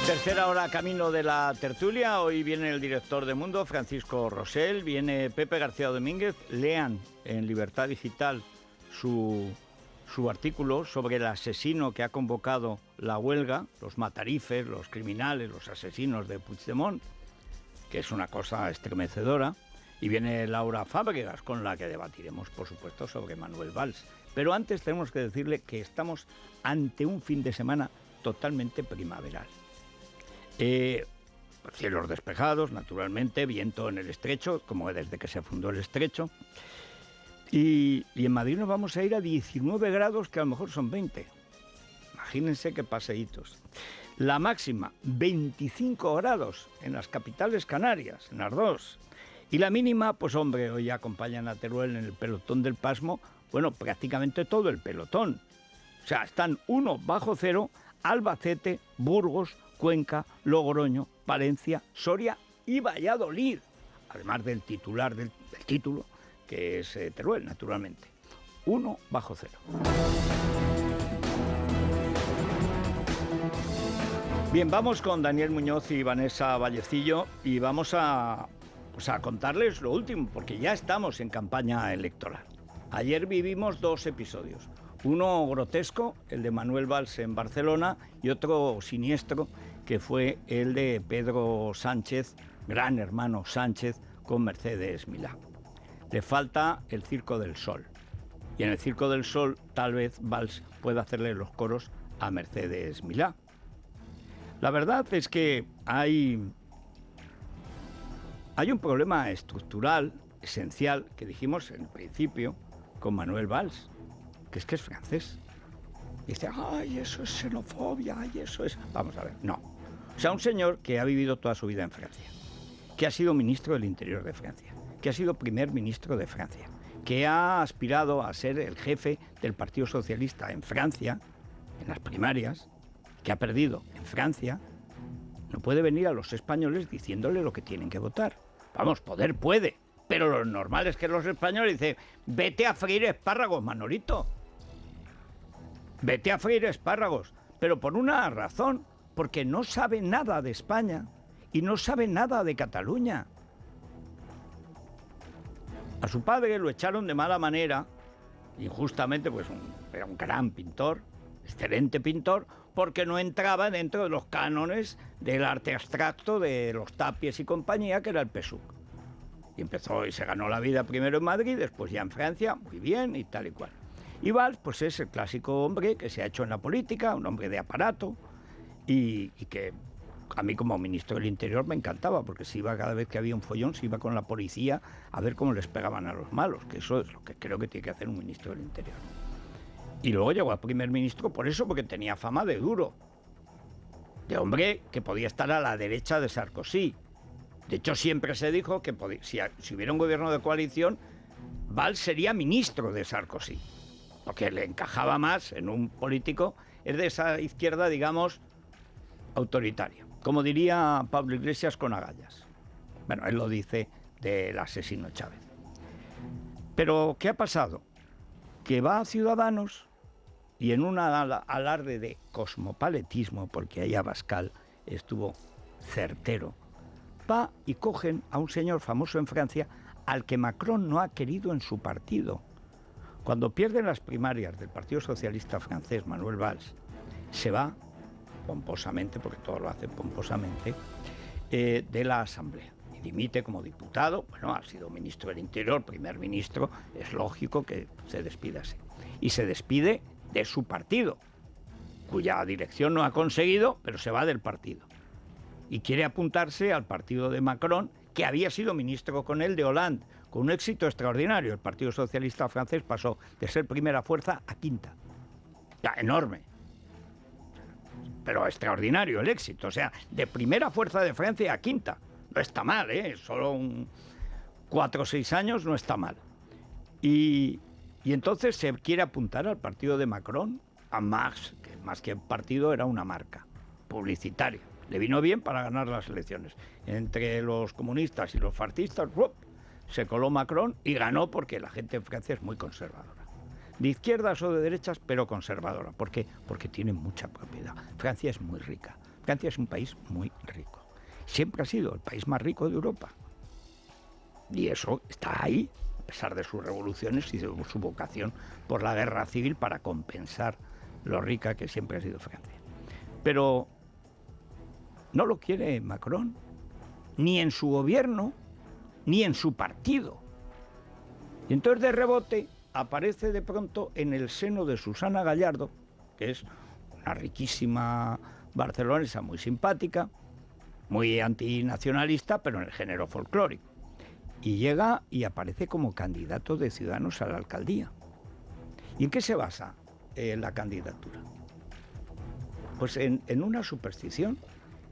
Tercera hora camino de la tertulia. Hoy viene el director de Mundo, Francisco Rosell, viene Pepe García Domínguez. Lean en Libertad Digital su artículo sobre el asesino que ha convocado la huelga, los matarifes, los criminales, los asesinos de Puigdemont, que es una cosa estremecedora. Y viene Laura Fábregas, con la que debatiremos, por supuesto, sobre Manuel Valls. Pero antes tenemos que decirle que estamos ante un fin de semana totalmente primaveral. Cielos despejados, naturalmente, viento en el estrecho, como desde que se fundó el estrecho. Y en Madrid nos vamos a ir a 19 grados, que a lo mejor son 20. Imagínense qué paseitos. La máxima, 25 grados en las capitales canarias, en las dos. Y la mínima, pues hombre, hoy acompañan a Teruel en el pelotón del pasmo, bueno, prácticamente todo el pelotón. O sea, están 1 bajo cero, Albacete, Burgos, Cuenca, Logroño, Palencia, Soria y Valladolid, además del titular del título, que es Teruel, naturalmente. 1 bajo cero. Bien, vamos con Daniel Muñoz y Vanessa Vallecillo y vamos a contarles lo último, porque ya estamos en campaña electoral. Ayer vivimos 2 episodios. Uno grotesco, el de Manuel Valls en Barcelona, y otro siniestro, que fue el de Pedro Sánchez, gran hermano Sánchez, con Mercedes Milá. Le falta el Circo del Sol. Y en el Circo del Sol, tal vez Valls pueda hacerle los coros a Mercedes Milá. La verdad es que hay un problema estructural, esencial, que dijimos en el principio con Manuel Valls, que es francés. Y dice, ay, eso es xenofobia, ay, eso es... Vamos a ver, no. O sea, un señor que ha vivido toda su vida en Francia, que ha sido ministro del Interior de Francia, que ha sido primer ministro de Francia, que ha aspirado a ser el jefe del Partido Socialista en Francia, en las primarias, que ha perdido en Francia, no puede venir a los españoles diciéndole lo que tienen que votar. Vamos, poder puede, pero lo normal es que los españoles dicen, vete a freír espárragos, Manolito. Vete a freír espárragos, pero por una razón, porque no sabe nada de España y no sabe nada de Cataluña. A su padre lo echaron de mala manera, injustamente, pues era un gran pintor, excelente pintor, porque no entraba dentro de los cánones del arte abstracto de los Tapies y compañía, que era el PSUC. Y empezó y se ganó la vida primero en Madrid, después ya en Francia, muy bien y tal y cual. Y Valls, pues es el clásico hombre que se ha hecho en la política, un hombre de aparato, y que a mí como ministro del Interior me encantaba, porque se iba cada vez que había un follón, se iba con la policía a ver cómo les pegaban a los malos, que eso es lo que creo que tiene que hacer un ministro del Interior. Y luego llegó a primer ministro por eso, porque tenía fama de duro, de hombre que podía estar a la derecha de Sarkozy. De hecho, siempre se dijo que si hubiera un gobierno de coalición, Valls sería ministro de Sarkozy, porque le encajaba más en un político, es de esa izquierda, digamos, autoritaria. Como diría Pablo Iglesias con agallas. Bueno, él lo dice del asesino Chávez. Pero, ¿qué ha pasado? Que va a Ciudadanos y en un alarde de cosmopaletismo, porque ahí Abascal estuvo certero, va y cogen a un señor famoso en Francia al que Macron no ha querido en su partido. Cuando pierden las primarias del Partido Socialista francés, Manuel Valls, se va pomposamente, porque todo lo hace pomposamente, de la Asamblea. Y dimite como diputado, bueno, ha sido ministro del Interior, primer ministro, es lógico que se despida así. Y se despide de su partido, cuya dirección no ha conseguido, pero se va del partido. Y quiere apuntarse al partido de Macron, que había sido ministro con él de Hollande, con un éxito extraordinario. El Partido Socialista francés pasó de ser primera fuerza a quinta. Ya, enorme. Pero extraordinario el éxito. O sea, de primera fuerza de Francia a quinta. No está mal, ¿eh? Solo 4 o 6 años no está mal. Y entonces se quiere apuntar al partido de Macron, a Marx, que más que partido era una marca publicitaria. Le vino bien para ganar las elecciones. Entre los comunistas y los fascistas, se coló Macron y ganó porque la gente en Francia es muy conservadora. De izquierdas o de derechas, pero conservadora. ¿Por qué? Porque tiene mucha propiedad. Francia es muy rica. Francia es un país muy rico. Siempre ha sido el país más rico de Europa. Y eso está ahí, a pesar de sus revoluciones y de su vocación por la guerra civil para compensar lo rica que siempre ha sido Francia. Pero no lo quiere Macron, ni en su gobierno, ni en su partido. Y entonces de rebote aparece de pronto en el seno de Susana Gallardo, que es una riquísima barcelonesa muy simpática, muy antinacionalista, pero en el género folclórico. Y llega y aparece como candidato de Ciudadanos a la alcaldía. ¿Y en qué se basa la candidatura? Pues en una superstición,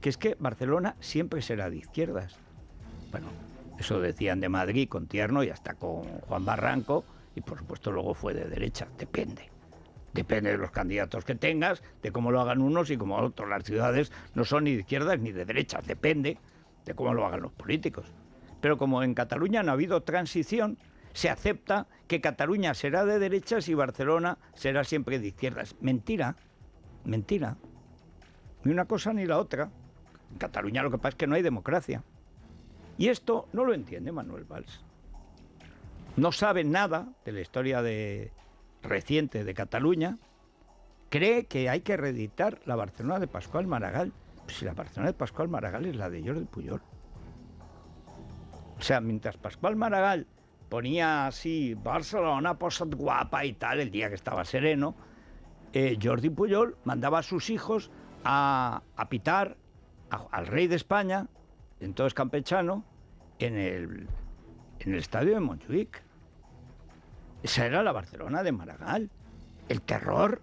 que es que Barcelona siempre será de izquierdas. Bueno, eso decían de Madrid con Tierno y hasta con Juan Barranco, y por supuesto luego fue de derecha, depende. Depende de los candidatos que tengas, de cómo lo hagan unos y cómo otros. Las ciudades no son ni de izquierdas ni de derechas, depende de cómo lo hagan los políticos. Pero como en Cataluña no ha habido transición, se acepta que Cataluña será de derechas y Barcelona será siempre de izquierdas. Mentira, mentira. Ni una cosa ni la otra. En Cataluña lo que pasa es que no hay democracia. Y esto no lo entiende Manuel Valls. No sabe nada de la historia reciente de Cataluña. Cree que hay que reeditar la Barcelona de Pascual Maragall. Pues si la Barcelona de Pascual Maragall es la de Jordi Pujol. O sea, mientras Pascual Maragall ponía así Barcelona posat guapa y tal el día que estaba sereno, Jordi Pujol mandaba a sus hijos a pitar al rey de España, entonces campechano, en el estadio de Montjuïc. Esa era la Barcelona de Maragall. El terror,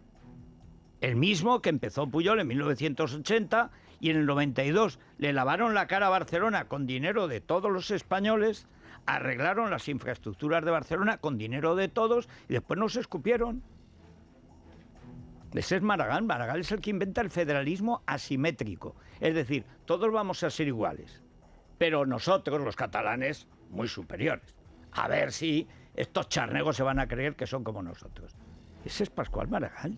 el mismo que empezó Pujol en 1980 y en el 92 le lavaron la cara a Barcelona con dinero de todos los españoles, arreglaron las infraestructuras de Barcelona con dinero de todos y después nos escupieron. Ese es Maragall. Maragall es el que inventa el federalismo asimétrico. Es decir, todos vamos a ser iguales, pero nosotros, los catalanes, muy superiores. A ver si estos charnegos se van a creer que son como nosotros. Ese es Pascual Maragall.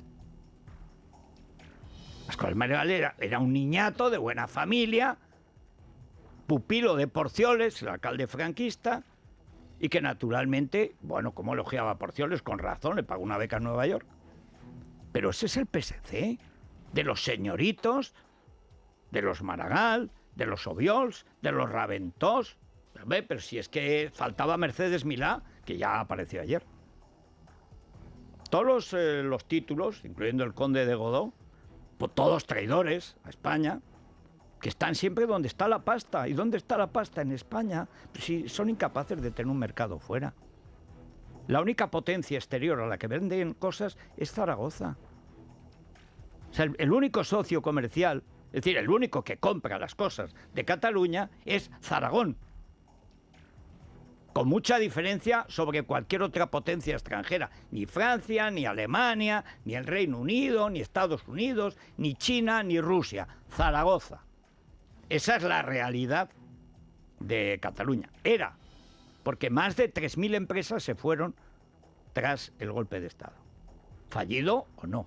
Pascual Maragall era un niñato de buena familia, pupilo de Porcioles, el alcalde franquista, y que naturalmente, bueno, como elogiaba a Porcioles, con razón, le pagó una beca en Nueva York. Pero ese es el PSC, de los señoritos, de los Maragall, de los Obiols, de los Raventós. Pero si es que faltaba Mercedes Milá, que ya apareció ayer. Todos los títulos, incluyendo el conde de Godó, pues todos traidores a España, que están siempre donde está la pasta. ¿Y dónde está la pasta? En España. Pues si son incapaces de tener un mercado fuera. La única potencia exterior a la que venden cosas es Zaragoza. O sea, el único socio comercial, es decir, el único que compra las cosas de Cataluña es Zaragón. Con mucha diferencia sobre cualquier otra potencia extranjera. Ni Francia, ni Alemania, ni el Reino Unido, ni Estados Unidos, ni China, ni Rusia. Zaragoza. Esa es la realidad de Cataluña. Era, porque más de 3.000 empresas se fueron tras el golpe de Estado. Fallido o no.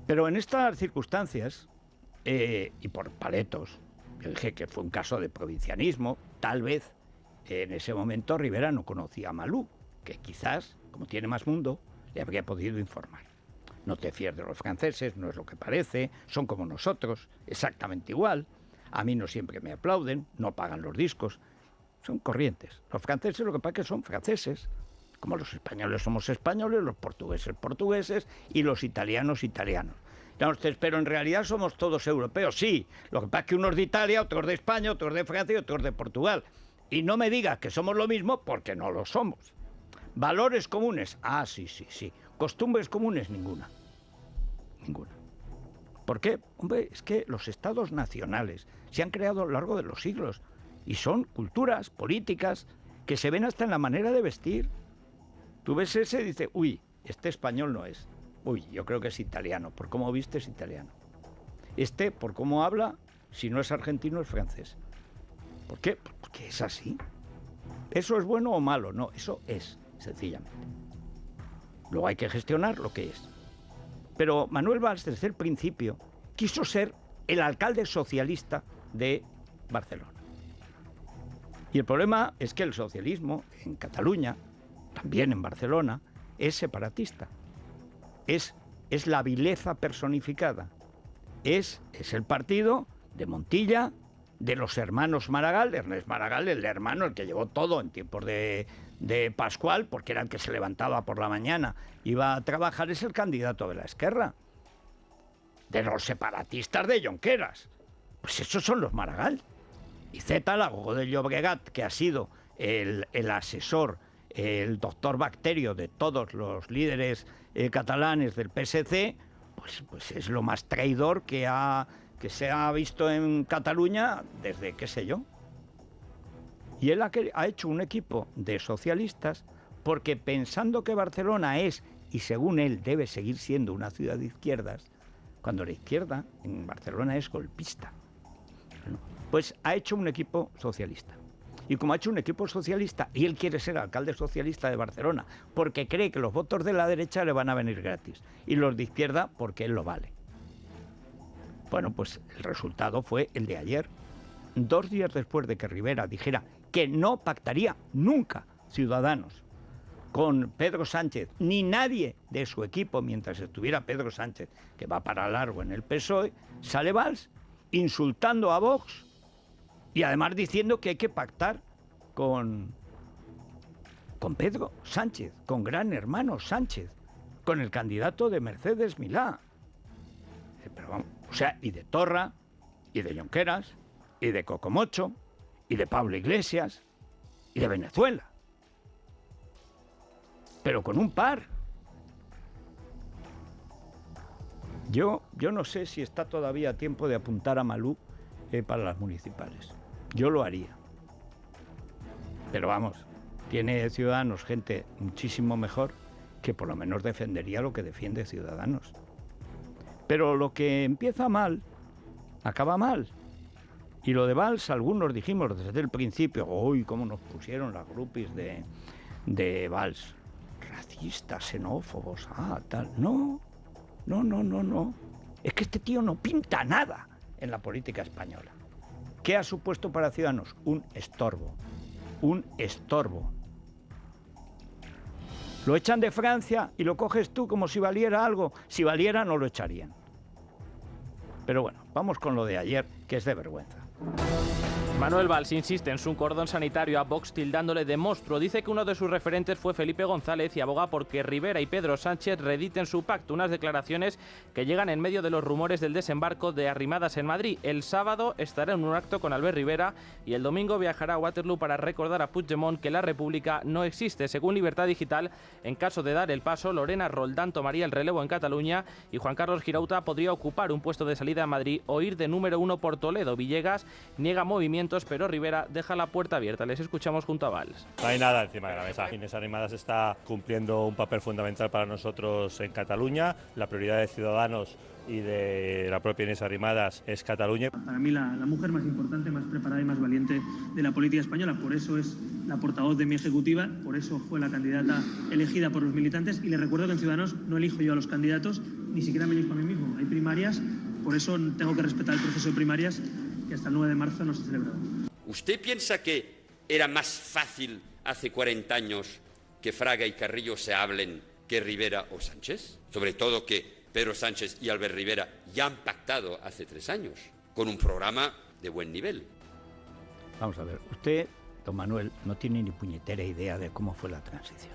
Pero en estas circunstancias, y por paletos, yo dije que fue un caso de provincianismo, tal vez en ese momento Rivera no conocía a Malú, que quizás, como tiene más mundo, le habría podido informar. No te fíes de los franceses, no es lo que parece, son como nosotros, exactamente igual. A mí no siempre me aplauden, no pagan los discos. Son corrientes. Los franceses lo que pasa es que son franceses, como los españoles somos españoles, los portugueses portugueses y los italianos italianos. Entonces, pero en realidad somos todos europeos, sí. Lo que pasa es que unos de Italia, otros de España, otros de Francia y otros de Portugal. Y no me digas que somos lo mismo porque no lo somos. Valores comunes, sí. Costumbres comunes, ninguna. Ninguna. ¿Por qué? Hombre, es que los estados nacionales se han creado a lo largo de los siglos y son culturas, políticas, que se ven hasta en la manera de vestir. Tú ves ese y dices, uy, este español no es. Uy, yo creo que es italiano. Por cómo viste es italiano. Este, por cómo habla, si no es argentino, es francés. ¿Por qué? Porque es así. ¿Eso es bueno o malo? No, eso es, sencillamente. Luego hay que gestionar lo que es. Pero Manuel Valls, desde el principio, quiso ser el alcalde socialista de Barcelona. Y el problema es que el socialismo en Cataluña, también en Barcelona, es separatista. Es la vileza personificada. Es el partido de Montilla, de los hermanos Maragall. Ernest Maragall, el hermano, el que llevó todo en tiempos de Pascual, porque era el que se levantaba por la mañana, iba a trabajar, es el candidato de la Esquerra. De los separatistas de Jonqueras. Pues esos son los Maragall. Y Zeta Lago de Llobregat, que ha sido el asesor, el doctor Bacterio de todos los líderes catalanes del PSC, pues es lo más traidor que se ha visto en Cataluña desde qué sé yo. Y él ha hecho un equipo de socialistas porque pensando que Barcelona es, y según él debe seguir siendo, una ciudad de izquierdas, cuando la izquierda en Barcelona es golpista, pues ha hecho un equipo socialista. Y como ha hecho un equipo socialista y él quiere ser alcalde socialista de Barcelona porque cree que los votos de la derecha le van a venir gratis y los de izquierda porque él lo vale. Bueno, pues el resultado fue el de ayer. 2 días después de que Rivera dijera que no pactaría nunca Ciudadanos con Pedro Sánchez, ni nadie de su equipo mientras estuviera Pedro Sánchez, que va para largo en el PSOE, sale Valls insultando a Vox y además diciendo que hay que pactar con Pedro Sánchez, con Gran Hermano Sánchez, con el candidato de Mercedes Milá. Pero vamos, o sea, y de Torra, y de Jonqueras, y de Cocomocho, y de Pablo Iglesias, y de Venezuela. Pero con un par. Yo no sé si está todavía a tiempo de apuntar a Malú para las municipales. Yo lo haría. Pero vamos, tiene Ciudadanos gente muchísimo mejor que por lo menos defendería lo que defiende Ciudadanos. Pero lo que empieza mal, acaba mal. Y lo de Valls, algunos dijimos desde el principio, uy, cómo nos pusieron las grupis de Valls. Racistas, xenófobos, tal. No. Es que este tío no pinta nada en la política española. ¿Qué ha supuesto para Ciudadanos? Un estorbo. Lo echan de Francia y lo coges tú como si valiera algo. Si valiera, no lo echarían. Pero bueno, vamos con lo de ayer, que es de vergüenza. Manuel Valls insiste en su cordón sanitario a Vox tildándole de monstruo. Dice que uno de sus referentes fue Felipe González y aboga porque Rivera y Pedro Sánchez reediten su pacto. Unas declaraciones que llegan en medio de los rumores del desembarco de Arrimadas en Madrid. El sábado estará en un acto con Albert Rivera y el domingo viajará a Waterloo para recordar a Puigdemont que la República no existe. Según Libertad Digital, en caso de dar el paso, Lorena Roldán tomaría el relevo en Cataluña y Juan Carlos Girauta podría ocupar un puesto de salida en Madrid o ir de número 1 por Toledo. Villegas niega movimientos, pero Rivera deja la puerta abierta. Les escuchamos junto a Valls. No hay nada encima de la mesa. Inés Arrimadas está cumpliendo un papel fundamental para nosotros en Cataluña. La prioridad de Ciudadanos y de la propia Inés Arrimadas es Cataluña. Para mí la mujer más importante, más preparada y más valiente de la política española. Por eso es la portavoz de mi ejecutiva, por eso fue la candidata elegida por los militantes. Y les recuerdo que en Ciudadanos no elijo yo a los candidatos, ni siquiera me elijo a mí mismo. Hay primarias, por eso tengo que respetar el proceso de primarias que hasta el 9 de marzo no se ha celebrado. ¿Usted piensa que era más fácil hace 40 años que Fraga y Carrillo se hablen que Rivera o Sánchez? Sobre todo que Pedro Sánchez y Albert Rivera ya han pactado hace 3 años, con un programa de buen nivel. Vamos a ver, usted, don Manuel, no tiene ni puñetera idea de cómo fue la transición.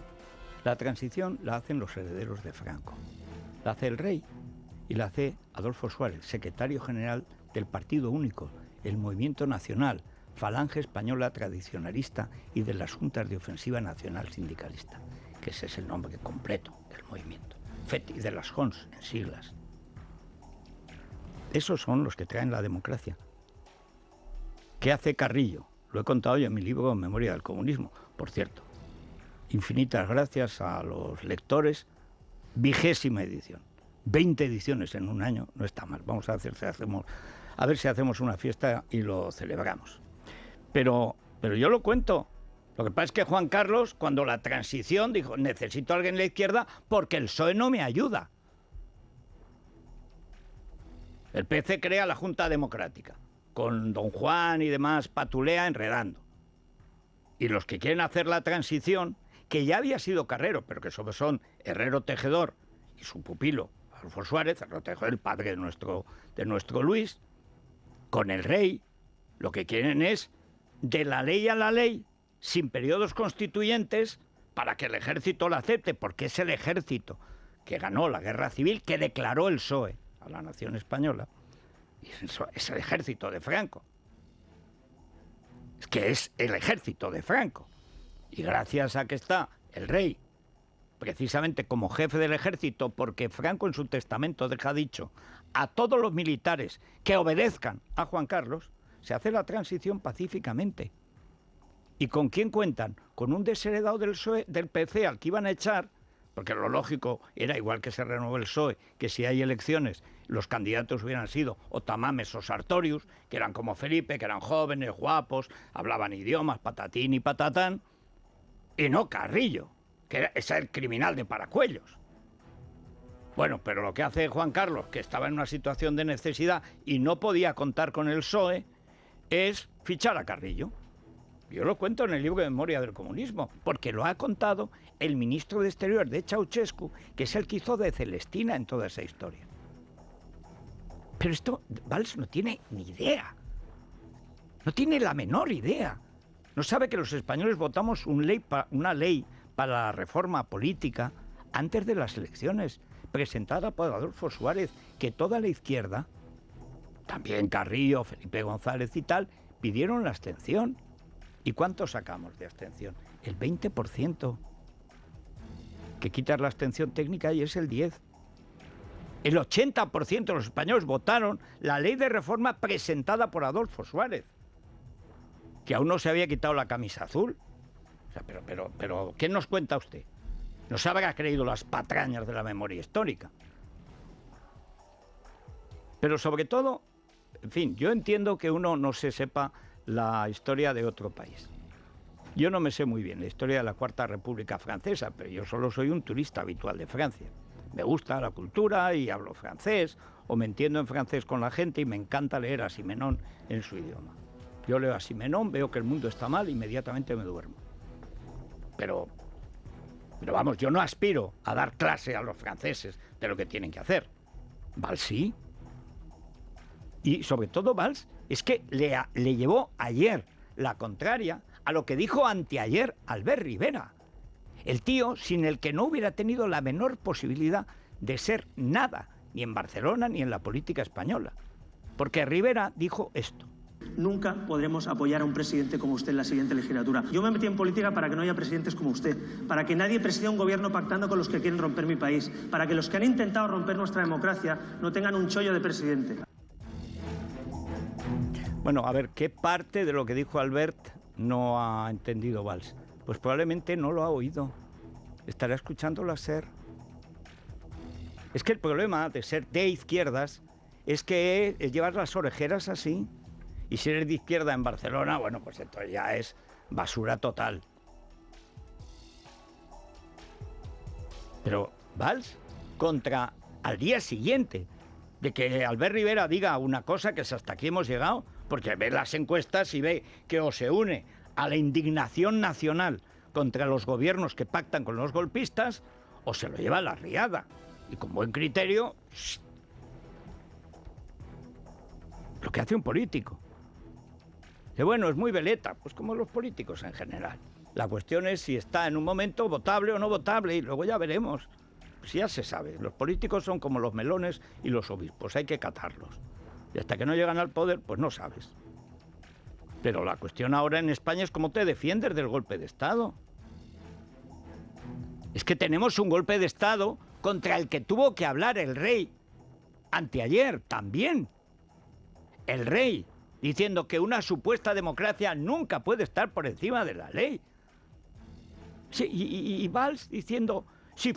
La transición la hacen los herederos de Franco. La hace el rey y la hace Adolfo Suárez, secretario general del Partido Único, el Movimiento Nacional, Falange Española Tradicionalista y de las Juntas de Ofensiva Nacional Sindicalista, que ese es el nombre completo del movimiento. FET y de las JONS, en siglas. Esos son los que traen la democracia. ¿Qué hace Carrillo? Lo he contado yo en mi libro Memoria del Comunismo, por cierto. Infinitas gracias a los lectores. 20ª edición. 20 ediciones en un año, no está mal. Vamos a ver si hacemos una fiesta y lo celebramos. Pero yo lo cuento. Lo que pasa es que Juan Carlos, cuando la transición, dijo, necesito a alguien en la izquierda porque el PSOE no me ayuda. El PC crea la Junta Democrática, con don Juan y demás patulea enredando. Y los que quieren hacer la transición, que ya había sido Carrero, pero que son Herrero Tejedor y su pupilo, Adolfo Suárez, Herrero Tejedor, el padre de nuestro Luis, con el rey, lo que quieren es de la ley a la ley, sin periodos constituyentes, para que el ejército la acepte, porque es el ejército que ganó la guerra civil, que declaró el PSOE a la nación española. Y es el ejército de Franco. Es que es el ejército de Franco. Y gracias a que está el rey, precisamente como jefe del ejército, porque Franco en su testamento deja dicho a todos los militares que obedezcan a Juan Carlos, se hace la transición pacíficamente. ¿Y con quién cuentan? Con un desheredado del PSOE, del PC al que iban a echar, porque lo lógico era, igual que se renovó el PSOE, que si hay elecciones, los candidatos hubieran sido o Tamames o Sartorius, que eran como Felipe, que eran jóvenes, guapos, hablaban idiomas, patatín y patatán, y no Carrillo, que es el criminal de Paracuellos. Bueno, pero lo que hace Juan Carlos, que estaba en una situación de necesidad y no podía contar con el PSOE, es fichar a Carrillo. Yo lo cuento en el libro de Memoria del Comunismo, porque lo ha contado el ministro de Exteriores de Ceausescu, que es el que hizo de Celestina en toda esa historia. Pero esto Valls no tiene ni idea. No tiene la menor idea. No sabe que los españoles votamos una ley para la reforma política antes de las elecciones, presentada por Adolfo Suárez, que toda la izquierda, también Carrillo, Felipe González y tal, pidieron la abstención. ¿Y cuánto sacamos de abstención? El 20%. Que quitas la abstención técnica y es el 10%. El 80% de los españoles votaron la ley de reforma presentada por Adolfo Suárez, que aún no se había quitado la camisa azul. O sea, pero ¿qué nos cuenta usted? No se habrá creído las patrañas de la memoria histórica. Pero sobre todo, en fin, yo entiendo que uno no se sepa la historia de otro país. Yo no me sé muy bien la historia de la Cuarta República Francesa, pero yo solo soy un turista habitual de Francia. Me gusta la cultura y hablo francés, o me entiendo en francés con la gente y me encanta leer a Simenon en su idioma. Yo leo a Simenon, veo que el mundo está mal, inmediatamente me duermo. Pero vamos, yo no aspiro a dar clase a los franceses de lo que tienen que hacer. Valls sí. Y sobre todo Valls es que le llevó ayer la contraria a lo que dijo anteayer Albert Rivera. El tío sin el que no hubiera tenido la menor posibilidad de ser nada, ni en Barcelona ni en la política española. Porque Rivera dijo esto. Nunca podremos apoyar a un presidente como usted en la siguiente legislatura. Yo me metí en política para que no haya presidentes como usted, para que nadie presida un gobierno pactando con los que quieren romper mi país, para que los que han intentado romper nuestra democracia no tengan un chollo de presidente. Bueno, a ver, ¿qué parte de lo que dijo Albert no ha entendido Valls? Pues probablemente no lo ha oído. Estará escuchándolo a SER. Es que el problema de ser de izquierdas es que llevas las orejeras así. Y si eres de izquierda en Barcelona, bueno, pues esto ya es basura total. Pero Valls, contra al día siguiente de que Albert Rivera diga una cosa, que es hasta aquí hemos llegado, porque ve las encuestas y ve que o se une a la indignación nacional contra los gobiernos que pactan con los golpistas, o se lo lleva a la riada. Y con buen criterio, lo que hace un político. Que bueno, es muy veleta, pues como los políticos en general. La cuestión es si está en un momento votable o no votable, y luego ya veremos. Pues ya se sabe, los políticos son como los melones y los obispos, hay que catarlos. Y hasta que no llegan al poder, pues no sabes. Pero la cuestión ahora en España es cómo te defiendes del golpe de Estado. Es que tenemos un golpe de Estado contra el que tuvo que hablar el rey anteayer también. El rey diciendo que una supuesta democracia nunca puede estar por encima de la ley. Sí, y Valls diciendo, si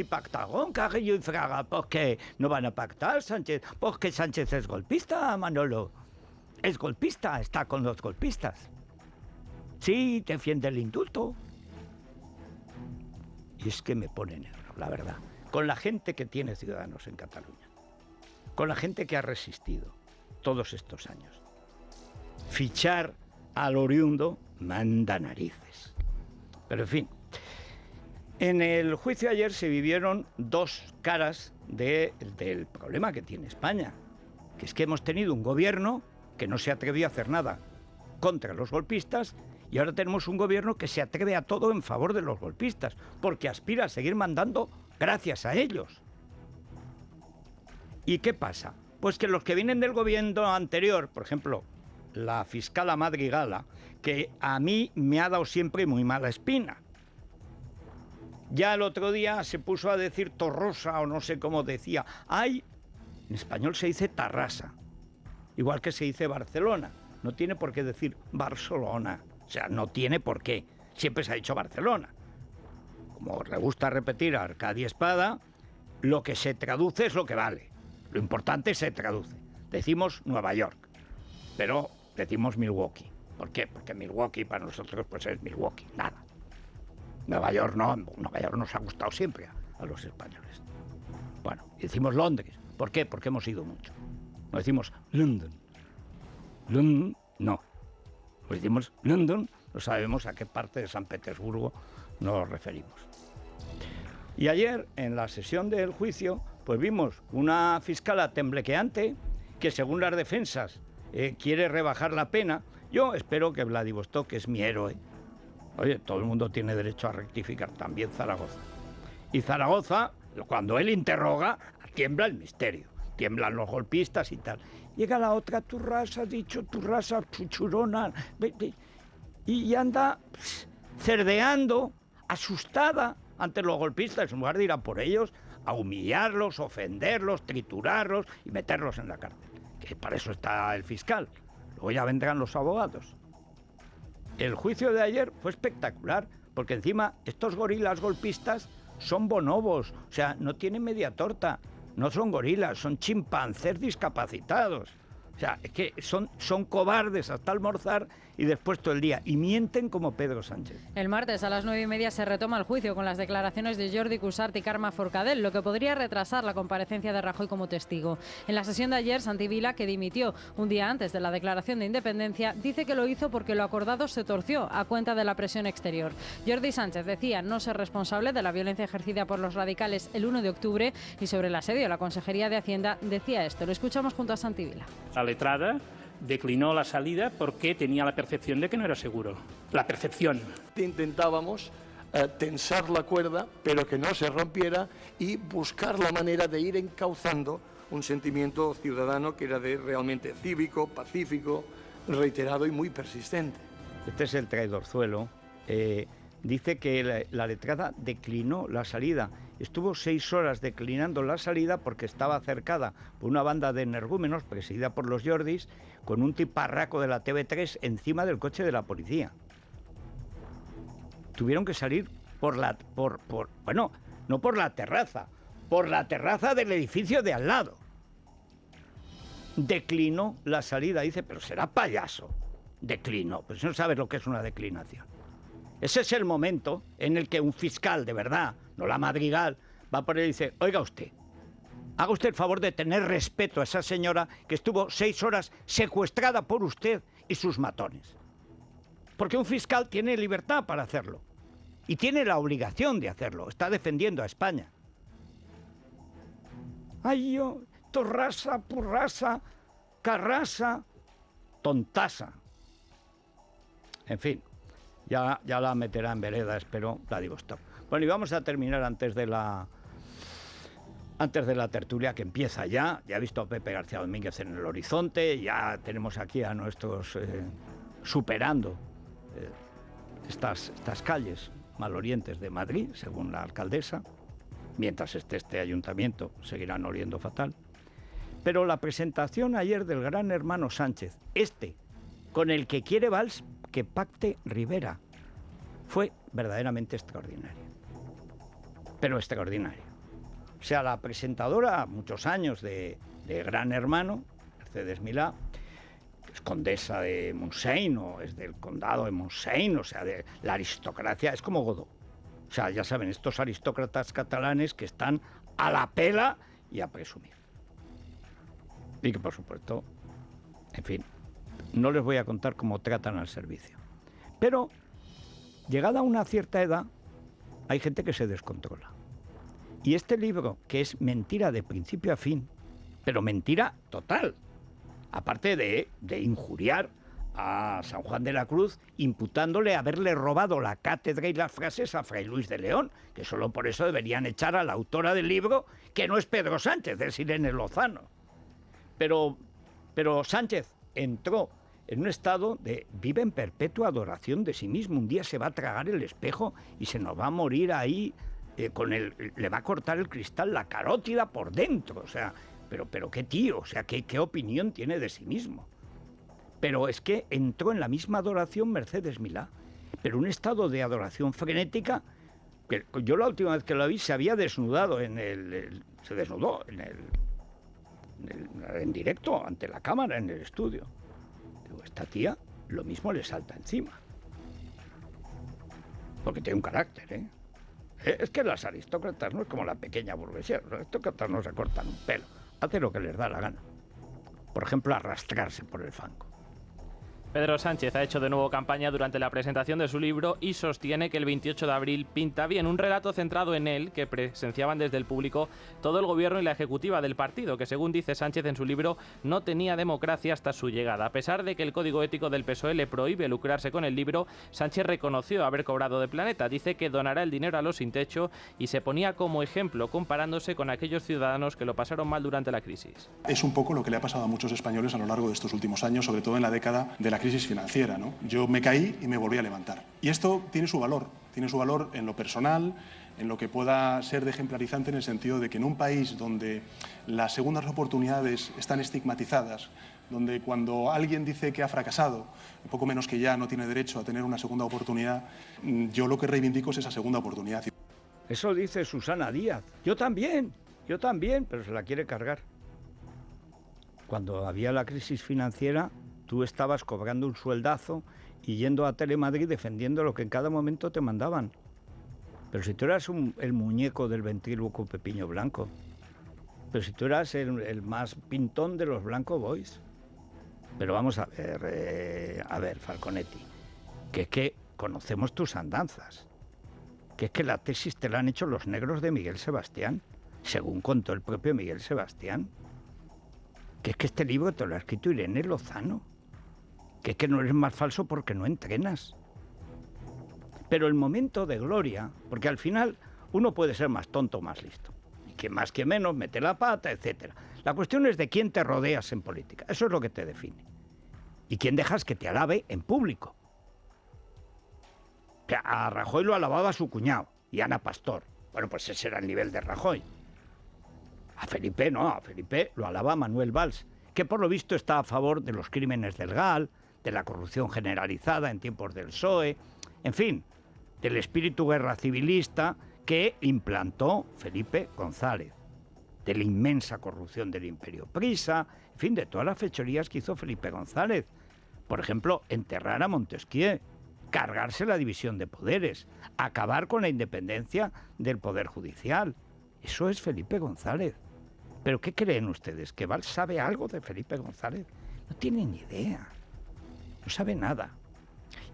pactaron Carrillo y Fraga, ¿por qué no van a pactar Sánchez? Porque Sánchez es golpista, Manolo. Es golpista, está con los golpistas. Sí, defiende el indulto. Y es que me pone negro, la verdad, con la gente que tiene Ciudadanos en Cataluña. con la gente que ha resistido todos estos años. Fichar al oriundo manda narices. Pero en fin, en el juicio ayer se vivieron dos caras del problema que tiene España, que es que hemos tenido un gobierno que no se atrevió a hacer nada contra los golpistas y ahora tenemos un gobierno que se atreve a todo en favor de los golpistas, porque aspira a seguir mandando gracias a ellos. ¿Y qué pasa? Pues que los que vienen del gobierno anterior, por ejemplo, la fiscala Madrigala, que a mí me ha dado siempre muy mala espina. Ya el otro día se puso a decir Torrosa o no sé cómo decía. En español se dice Tarrasa, igual que se dice Barcelona. No tiene por qué decir Barcelona. O sea, no tiene por qué. Siempre se ha dicho Barcelona. Como le gusta repetir a Arcadia Espada, lo que se traduce es lo que vale. Lo importante se traduce. Decimos Nueva York, pero decimos Milwaukee. ¿Por qué? Porque Milwaukee para nosotros pues es Milwaukee, nada. Nueva York no, Nueva York nos ha gustado siempre a los españoles. Bueno, decimos Londres. ¿Por qué? Porque hemos ido mucho. No decimos London. London, no. Pues decimos London, no sabemos a qué parte de San Petersburgo nos referimos. Y ayer, en la sesión del juicio, pues vimos una fiscala temblequeante que, según las defensas, quiere rebajar la pena. Yo espero que Vladivostok, que es mi héroe, oye, todo el mundo tiene derecho a rectificar, también Zaragoza. Y Zaragoza, cuando él interroga, tiembla el misterio, tiemblan los golpistas y tal. Llega la otra, tu raza, chuchurona, y anda cerdeando, asustada ante los golpistas, en lugar de ir a por ellos, a humillarlos, ofenderlos, triturarlos y meterlos en la cárcel. Que para eso está el fiscal. Luego ya vendrán los abogados. El juicio de ayer fue espectacular, porque encima estos gorilas golpistas son bonobos, o sea, no tienen media torta, no son gorilas, son chimpancés discapacitados. O sea, es que son cobardes hasta almorzar y después todo el día, y mienten como Pedro Sánchez. El martes a las 9:30 se retoma el juicio con las declaraciones de Jordi Cuixart y Carme Forcadell, lo que podría retrasar la comparecencia de Rajoy como testigo. En la sesión de ayer, Santi Vila, que dimitió un día antes de la declaración de independencia, dice que lo hizo porque lo acordado se torció a cuenta de la presión exterior. Jordi Sánchez decía no ser responsable de la violencia ejercida por los radicales el 1 de octubre y sobre el asedio a la Consejería de Hacienda decía esto. Lo escuchamos junto a Santi Vila. La letrada declinó la salida porque tenía la percepción de que no era seguro. La percepción. Intentábamos tensar la cuerda, pero que no se rompiera y buscar la manera de ir encauzando un sentimiento ciudadano que era realmente cívico, pacífico, reiterado y muy persistente. Este es el traidorzuelo. Dice que la letrada declinó la salida. Estuvo 6 horas declinando la salida porque estaba cercada por una banda de energúmenos presidida por los Jordis con un tiparraco de la TV3 encima del coche de la policía. Tuvieron que salir no por la terraza del edificio de al lado. Declinó la salida. Dice, pero será payaso. Declinó. Pues no sabes lo que es una declinación. Ese es el momento en el que un fiscal de verdad, no la Madrigal, va por él y dice, oiga usted, haga usted el favor de tener respeto a esa señora que estuvo 6 horas secuestrada por usted y sus matones. Porque un fiscal tiene libertad para hacerlo y tiene la obligación de hacerlo, está defendiendo a España. Ay, yo, torrasa, purrasa, carrasa, tontasa. En fin. Ya la meterá en vereda, espero, Vladivostok. Bueno, y vamos a terminar antes de la tertulia que empieza ya. Ya he visto a Pepe García Domínguez en el horizonte, ya tenemos aquí a nuestros superando estas calles malorientes de Madrid, según la alcaldesa. Mientras esté este ayuntamiento, seguirán oliendo fatal. Pero la presentación ayer del gran hermano Sánchez, con el que quiere Valls que pacte Rivera, fue verdaderamente extraordinario. Pero extraordinario. O sea, la presentadora, muchos años de Gran Hermano, Mercedes Milá, que es condesa de Montseny, o es del condado de Montseny, o sea, de la aristocracia, es como Godó. O sea, ya saben, estos aristócratas catalanes que están a la pela y a presumir. Y que, por supuesto, en fin, no les voy a contar cómo tratan al servicio. Pero, llegada a una cierta edad, hay gente que se descontrola. Y este libro, que es mentira de principio a fin, pero mentira total, aparte de injuriar a San Juan de la Cruz, imputándole haberle robado la cátedra y las frases a Fray Luis de León, que solo por eso deberían echar a la autora del libro, que no es Pedro Sánchez, es Irene Lozano. Pero Sánchez entró en un estado de vive en perpetua adoración de sí mismo. Un día se va a tragar el espejo y se nos va a morir ahí, le va a cortar el cristal, la carótida por dentro. O sea, pero qué tío, o sea, qué opinión tiene de sí mismo. Pero es que entró en la misma adoración Mercedes Milá, pero un estado de adoración frenética, que yo la última vez que la vi se había desnudado se desnudó en directo ante la cámara en el estudio. Digo, esta tía lo mismo le salta encima. Porque tiene un carácter, ¿eh? Es que las aristócratas no es como la pequeña burguesía, los aristócratas no se cortan un pelo, hacen lo que les da la gana. Por ejemplo, arrastrarse por el fango. Pedro Sánchez ha hecho de nuevo campaña durante la presentación de su libro y sostiene que el 28 de abril pinta bien, un relato centrado en él que presenciaban desde el público todo el gobierno y la ejecutiva del partido, que según dice Sánchez en su libro no tenía democracia hasta su llegada. A pesar de que el código ético del PSOE le prohíbe lucrarse con el libro, Sánchez reconoció haber cobrado de Planeta, dice que donará el dinero a los sin techo y se ponía como ejemplo comparándose con aquellos ciudadanos que lo pasaron mal durante la crisis. Es un poco lo que le ha pasado a muchos españoles a lo largo de estos últimos años, sobre todo en la década de la crisis financiera, ¿no? Yo me caí y me volví a levantar. Y esto tiene su valor en lo personal, en lo que pueda ser de ejemplarizante, en el sentido de que en un país donde las segundas oportunidades están estigmatizadas, donde cuando alguien dice que ha fracasado, poco menos que ya no tiene derecho a tener una segunda oportunidad, yo lo que reivindico es esa segunda oportunidad. Eso dice Susana Díaz. Yo también, pero se la quiere cargar. Cuando había la crisis financiera, tú estabas cobrando un sueldazo y yendo a Telemadrid defendiendo lo que en cada momento te mandaban. Pero si tú eras el muñeco del ventríloco Pepiño Blanco, pero si tú eras el más pintón de los Blanco Boys. Pero vamos a ver, Falconetti, que es que conocemos tus andanzas, que es que la tesis te la han hecho los negros de Miguel Sebastián, según contó el propio Miguel Sebastián, que es que este libro te lo ha escrito Irene Lozano, que es que no eres más falso porque no entrenas. Pero el momento de gloria, porque al final uno puede ser más tonto o más listo, y que más que menos mete la pata, etc. La cuestión es de quién te rodeas en política, eso es lo que te define. Y quién dejas que te alabe en público. Que a Rajoy lo alababa su cuñado, y Ana Pastor. Bueno, pues ese era el nivel de Rajoy. A Felipe no, a Felipe lo alaba Manuel Valls, que por lo visto está a favor de los crímenes del GAL, de la corrupción generalizada en tiempos del PSOE, en fin, del espíritu guerra civilista que implantó Felipe González, de la inmensa corrupción del Imperio Prisa, en fin, de todas las fechorías que hizo Felipe González. Por ejemplo, enterrar a Montesquieu, cargarse la división de poderes, acabar con la independencia del Poder Judicial. Eso es Felipe González. ¿Pero qué creen ustedes? ¿Que Valls sabe algo de Felipe González? No tiene ni idea. No sabe nada.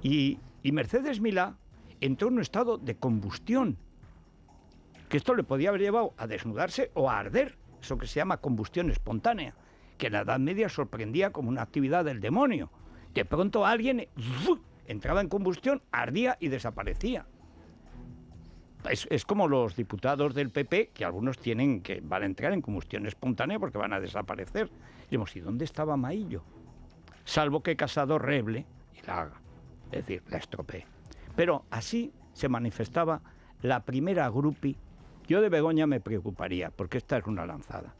Y Mercedes Milá entró en un estado de combustión, que esto le podía haber llevado a desnudarse o a arder, eso que se llama combustión espontánea, que en la Edad Media sorprendía como una actividad del demonio. De pronto alguien entraba en combustión, ardía y desaparecía. Es como los diputados del PP, que algunos van a entrar en combustión espontánea porque van a desaparecer. Diremos, ¿y dónde estaba Maillo? Salvo que Casado reble y la haga, es decir, la estropee. Pero así se manifestaba la primera grupi. Yo de Begoña me preocuparía, porque esta es una lanzada.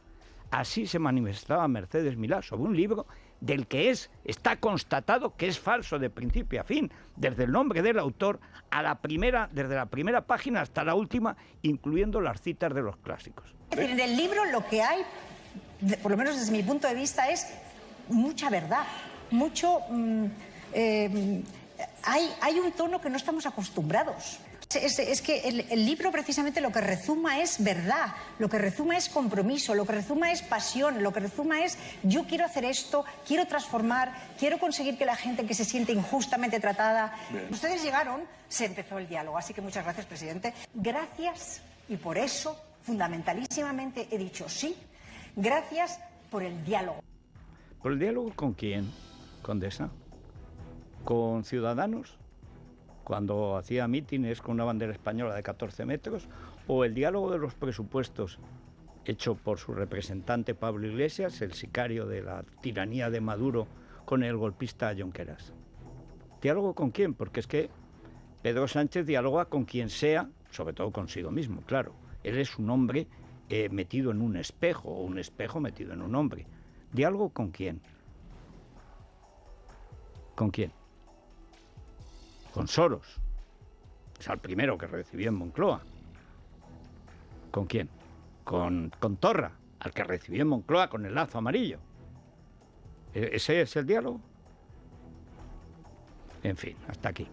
Así se manifestaba Mercedes Milá sobre un libro del que está constatado que es falso de principio a fin, desde el nombre del autor desde la primera página hasta la última, incluyendo las citas de los clásicos. En el libro lo que hay, por lo menos desde mi punto de vista, es mucha verdad, hay un tono que no estamos acostumbrados. Es que el libro precisamente lo que rezuma es verdad, lo que rezuma es compromiso, lo que rezuma es pasión, lo que rezuma es yo quiero hacer esto, quiero transformar, quiero conseguir que la gente que se siente injustamente tratada... Bien. Ustedes llegaron, se empezó el diálogo, así que muchas gracias, presidente. Gracias, y por eso, fundamentalísimamente, he dicho sí, gracias por el diálogo. ¿Por el diálogo con quién, Condesa? ¿Con Ciudadanos? Cuando hacía mítines con una bandera española de 14 metros, o el diálogo de los presupuestos hecho por su representante Pablo Iglesias, el sicario de la tiranía de Maduro, con el golpista Junqueras. ¿Diálogo con quién? Porque es que Pedro Sánchez dialoga con quien sea, sobre todo consigo mismo, claro. Él es un hombre metido en un espejo, o un espejo metido en un hombre. ¿Diálogo con quién? ¿Con quién? Con Soros. Es el primero que recibió en Moncloa. ¿Con quién? Con Torra, al que recibió en Moncloa con el lazo amarillo. ¿Ese es el diálogo? En fin, hasta aquí.